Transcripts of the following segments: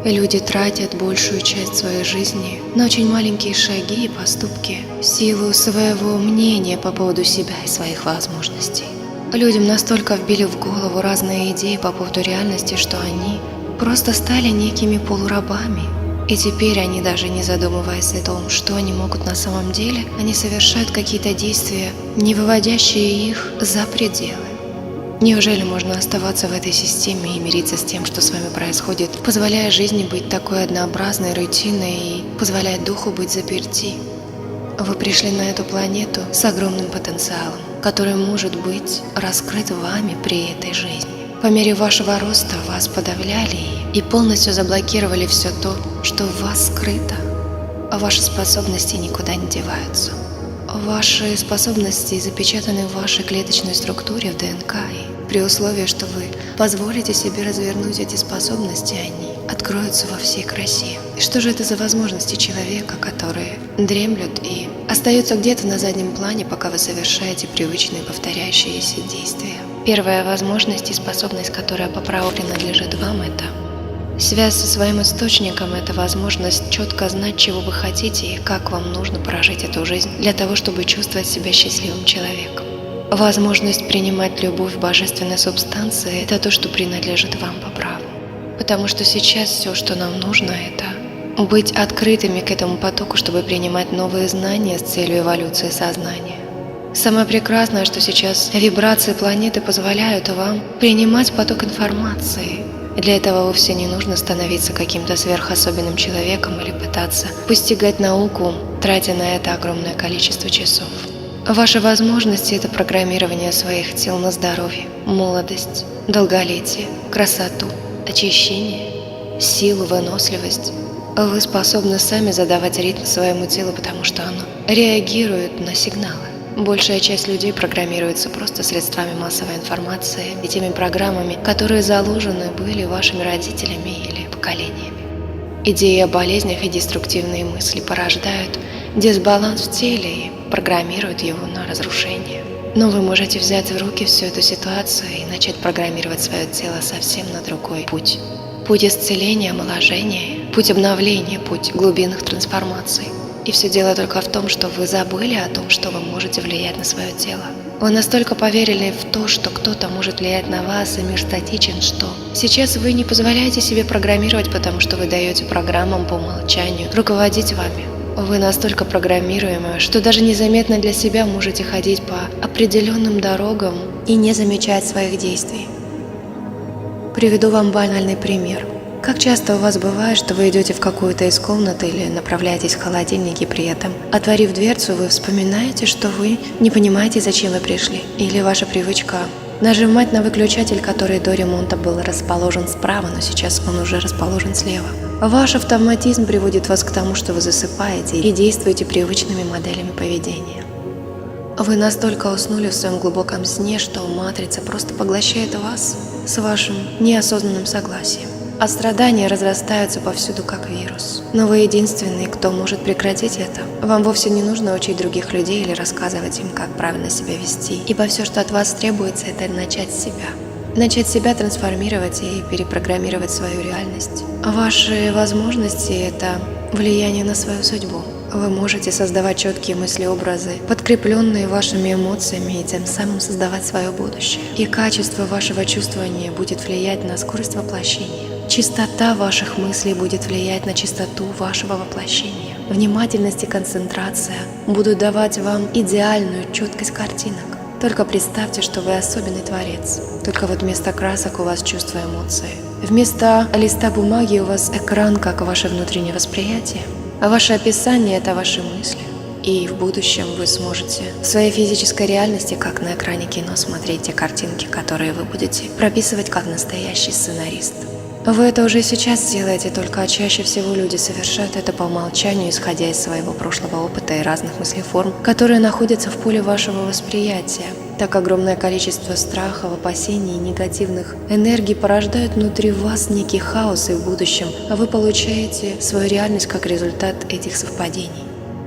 Люди тратят большую часть своей жизни на очень маленькие шаги и поступки в силу своего мнения по поводу себя и своих возможностей. Людям настолько вбили в голову разные идеи по поводу реальности, что они просто стали некими полурабами. И теперь они, даже не задумываясь о том, что они могут на самом деле, они совершают какие-то действия, не выводящие их за пределы. Неужели можно оставаться в этой системе и мириться с тем, что с вами происходит, позволяя жизни быть такой однообразной, рутинной и позволяя духу быть заперти? Вы пришли на эту планету с огромным потенциалом, который может быть раскрыт вами при этой жизни. По мере вашего роста вас подавляли и полностью заблокировали все то, что в вас скрыто. А ваши способности никуда не деваются. Ваши способности запечатаны в вашей клеточной структуре, в ДНК, и при условии, что вы позволите себе развернуть эти способности, они откроются во всей красе. И что же это за возможности человека, которые дремлют и остаются где-то на заднем плане, пока вы совершаете привычные повторяющиеся действия? Первая возможность и способность, которая по праву принадлежит вам, это связь со своим источником. Это возможность четко знать, чего вы хотите и как вам нужно прожить эту жизнь для того, чтобы чувствовать себя счастливым человеком. Возможность принимать любовь божественной субстанции – это то, что принадлежит вам по праву. Потому что сейчас все, что нам нужно, это быть открытыми к этому потоку, чтобы принимать новые знания с целью эволюции сознания. Самое прекрасное, что сейчас вибрации планеты позволяют вам принимать поток информации. И для этого вовсе не нужно становиться каким-то сверхособенным человеком или пытаться постигать науку, тратя на это огромное количество часов. Ваши возможности – это программирование своих тел на здоровье, молодость, долголетие, красоту, очищение, силу, выносливость. Вы способны сами задавать ритм своему телу, потому что оно реагирует на сигналы. Большая часть людей программируется просто средствами массовой информации и теми программами, которые заложены были вашими родителями или поколениями. Идеи о болезнях и деструктивные мысли порождают дисбаланс в теле и программируют его на разрушение. Но вы можете взять в руки всю эту ситуацию и начать программировать свое тело совсем на другой путь. Путь исцеления, омоложения, путь обновления, путь глубинных трансформаций. И все дело только в том, что вы забыли о том, что вы можете влиять на свое тело. Вы настолько поверили в то, что кто-то может влиять на вас, и мир статичен, что сейчас вы не позволяете себе программировать, потому что вы даете программам по умолчанию руководить вами. Вы настолько программируемы, что даже незаметно для себя можете ходить по определенным дорогам и не замечать своих действий. Приведу вам банальный пример. Как часто у вас бывает, что вы идете в какую-то из комнат или направляетесь в холодильник, и при этом, отворив дверцу, вы вспоминаете, что вы не понимаете, зачем вы пришли. Или ваша привычка нажимать на выключатель, который до ремонта был расположен справа, но сейчас он уже расположен слева. Ваш автоматизм приводит вас к тому, что вы засыпаете и действуете привычными моделями поведения. Вы настолько уснули в своем глубоком сне, что матрица просто поглощает вас с вашим неосознанным согласием. А страдания разрастаются повсюду как вирус. Но вы единственный, кто может прекратить это. Вам вовсе не нужно учить других людей или рассказывать им, как правильно себя вести. Ибо все, что от вас требуется, это начать с себя. Начать себя трансформировать и перепрограммировать свою реальность. Ваши возможности – это влияние на свою судьбу. Вы можете создавать четкие мысли-образы, подкрепленные вашими эмоциями, и тем самым создавать свое будущее. И качество вашего чувствования будет влиять на скорость воплощения. Чистота ваших мыслей будет влиять на чистоту вашего воплощения. Внимательность и концентрация будут давать вам идеальную четкость картинок. Только представьте, что вы особенный творец. Только вот вместо красок у вас чувства и эмоции. Вместо листа бумаги у вас экран, как ваше внутреннее восприятие. А ваше описание – это ваши мысли. И в будущем вы сможете в своей физической реальности, как на экране кино, смотреть те картинки, которые вы будете прописывать как настоящий сценарист. Вы это уже сейчас делаете, только чаще всего люди совершают это по умолчанию, исходя из своего прошлого опыта и разных мыслеформ, которые находятся в поле вашего восприятия. Так огромное количество страхов, опасений и негативных энергий порождают внутри вас некий хаос, и в будущем вы получаете свою реальность как результат этих совпадений.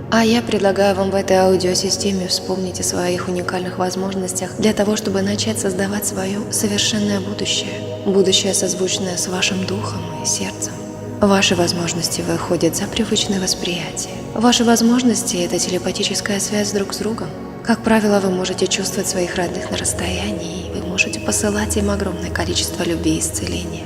А я предлагаю вам в этой аудиосистеме вспомнить о своих уникальных возможностях для того, чтобы начать создавать свое совершенное будущее. Будущее, созвучное с вашим духом и сердцем. Ваши возможности выходят за привычное восприятие. Ваши возможности – это телепатическая связь друг с другом. Как правило, вы можете чувствовать своих родных на расстоянии, и вы можете посылать им огромное количество любви и исцеления.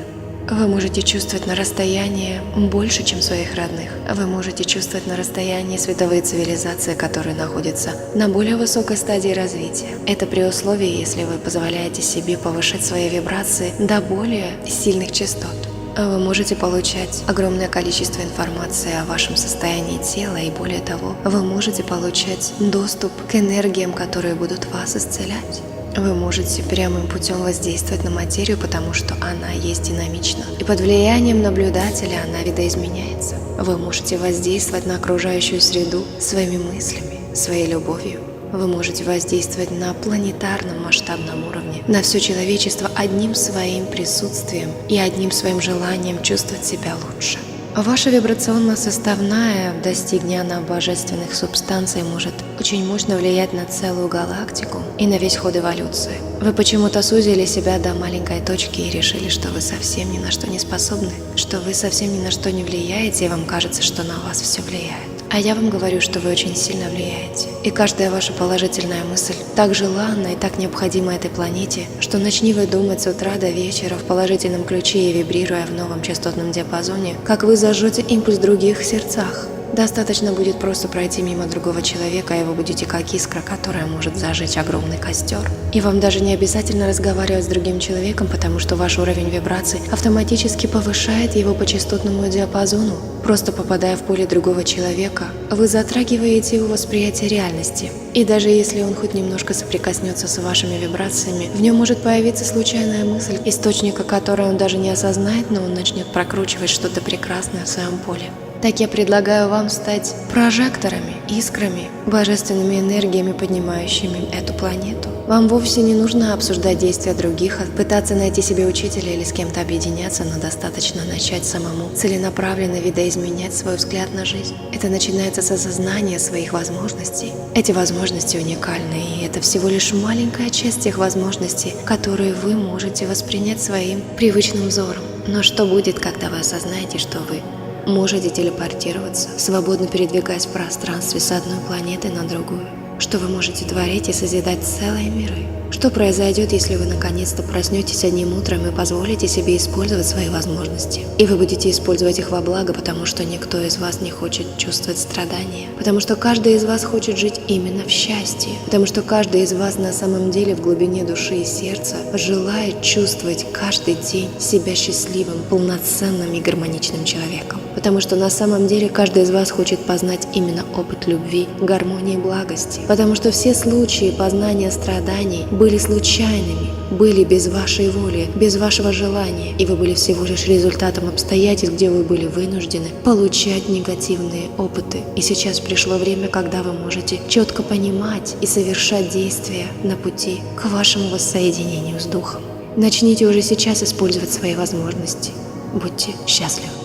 Вы можете чувствовать на расстоянии больше, чем своих родных. Вы можете чувствовать на расстоянии световые цивилизации, которые находятся на более высокой стадии развития. Это при условии, если вы позволяете себе повышать свои вибрации до более сильных частот. Вы можете получать огромное количество информации о вашем состоянии тела, и более того, вы можете получать доступ к энергиям, которые будут вас исцелять. Вы можете прямым путем воздействовать на материю, потому что она есть динамична. И под влиянием наблюдателя она видоизменяется. Вы можете воздействовать на окружающую среду своими мыслями, своей любовью. Вы можете воздействовать на планетарном масштабном уровне, на все человечество одним своим присутствием и одним своим желанием чувствовать себя лучше. Ваша вибрационно-составная, достигнув она божественных субстанций, может очень мощно влиять на целую галактику и на весь ход эволюции. Вы почему-то сузили себя до маленькой точки и решили, что вы совсем ни на что не способны, что вы совсем ни на что не влияете, и вам кажется, что на вас все влияет. А я вам говорю, что вы очень сильно влияете. И каждая ваша положительная мысль так желанна и так необходима этой планете, что начни вы думать с утра до вечера в положительном ключе и вибрируя в новом частотном диапазоне, как вы зажжете импульс в других сердцах. Достаточно будет просто пройти мимо другого человека, и вы будете как искра, которая может зажечь огромный костер. И вам даже не обязательно разговаривать с другим человеком, потому что ваш уровень вибраций автоматически повышает его по частотному диапазону. Просто попадая в поле другого человека, вы затрагиваете его восприятие реальности. И даже если он хоть немножко соприкоснется с вашими вибрациями, в нем может появиться случайная мысль, источника которой он даже не осознает, но он начнет прокручивать что-то прекрасное в своем поле. Так я предлагаю вам стать прожекторами, искрами, божественными энергиями, поднимающими эту планету. Вам вовсе не нужно обсуждать действия других, пытаться найти себе учителя или с кем-то объединяться, но достаточно начать самому целенаправленно видоизменять свой взгляд на жизнь. Это начинается с осознания своих возможностей. Эти возможности уникальны, и это всего лишь маленькая часть тех возможностей, которые вы можете воспринять своим привычным взором. Но что будет, когда вы осознаете, что вы можете телепортироваться, свободно передвигаясь в пространстве с одной планеты на другую? Что вы можете творить и созидать целые миры? Что произойдет, если вы наконец-то проснетесь одним утром и позволите себе использовать свои возможности? И вы будете использовать их во благо, потому что никто из вас не хочет чувствовать страдания. Потому что каждый из вас хочет жить именно в счастье. Потому что каждый из вас на самом деле в глубине души и сердца желает чувствовать каждый день себя счастливым, полноценным и гармоничным человеком. Потому что на самом деле каждый из вас хочет познать именно опыт любви, гармонии и благости. Потому что все случаи познания страданий были случайными, были без вашей воли, без вашего желания, и вы были всего лишь результатом обстоятельств, где вы были вынуждены получать негативные опыты. И сейчас пришло время, когда вы можете четко понимать и совершать действия на пути к вашему воссоединению с Духом. Начните уже сейчас использовать свои возможности. Будьте счастливы.